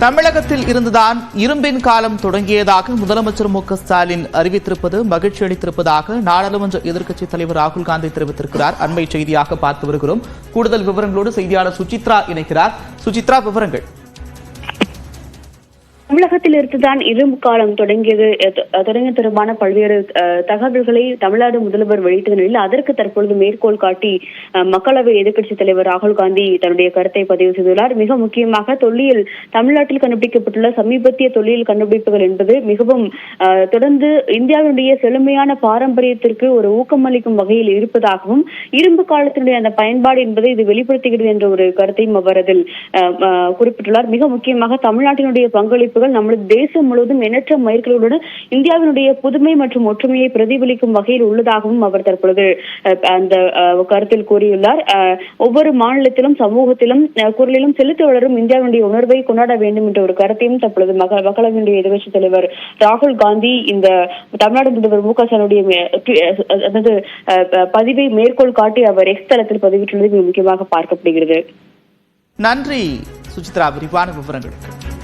தமிழகத்தில் இருந்துதான் இரும்பின் காலம் தொடங்கியதாக முதலமைச்சர் மு.க.ஸ்டாலின் அறிவித்திருப்பது மகிழ்ச்சி அளித்திருப்பதாக நாடாளுமன்ற எதிர்க்கட்சித் தலைவர் ராகுல் காந்தி தெரிவித்திருக்கிறார். அண்மை செய்தியாக பார்த்து வருகிறோம். கூடுதல் விவரங்களோடு செய்தியாளர் சுசித்ரா இணைக்கிறார். சுசித்ரா, விவரங்கள். தமிழகத்தில் இருந்துதான் இரும்பு காலம் தொடங்கிய தொடர்பான பல்வேறு தகவல்களை தமிழ்நாடு முதல்வர் வெளியிட்ட நிலையில் அதற்கு தற்பொழுது மேற்கோள் காட்டி மக்களவை எதிர்க்கட்சித் தலைவர் ராகுல் காந்தி தன்னுடைய கருத்தை பதிவு செய்துள்ளார். மிக முக்கியமாக தொல்லியல் தமிழ்நாட்டில் கண்டுபிடிக்கப்பட்டுள்ள சமீபத்திய தொல்லியல் கண்டுபிடிப்புகள் என்பது மிகவும் தொடர்ந்து இந்தியாவினுடைய செழுமையான பாரம்பரியத்திற்கு ஒரு ஊக்கமளிக்கும் வகையில் இருப்பதாகவும் இரும்பு காலத்தினுடைய அந்த பயன்பாடு என்பதை இது வெளிப்படுத்துகிறது என்ற ஒரு கருத்தையும் அவர் அதில் குறிப்பிட்டுள்ளார். மிக முக்கியமாக தமிழ்நாட்டினுடைய பங்களிப்பு நமது தேசம் முழுவதும் எண்ணற்ற மைல்களுடன் இந்தியாவினுடைய புதுமை மற்றும் ஒற்றுமையை பிரதிபலிக்கும் வகையில் உள்ளதாகவும் அவர் தற்பொழுது அந்த கருத்தில் கூறியுள்ளார். ஒவ்வொரு மாநிலத்திலும் சமூகத்திலும் குரலிலும் செலுத்தி வளரும் இந்தியாவினுடைய உணர்வை கொண்டாட வேண்டும் என்ற ஒரு கருத்தையும் தற்பொழுது மக்களவையினுடைய எதிர்க்கட்சித் தலைவர் ராகுல் காந்தி இந்த தமிழ்நாடு முதல்வர் மு.க.ஸ்டாலினுடைய பதிவை மேற்கோள் காட்டி அவர் எக்ஸ் தளத்தில் பதிவிட்டுள்ளது மிக முக்கியமாக பார்க்கப்படுகிறது. நன்றி சுசித்ரா, விரிவான விவரங்களுக்கு.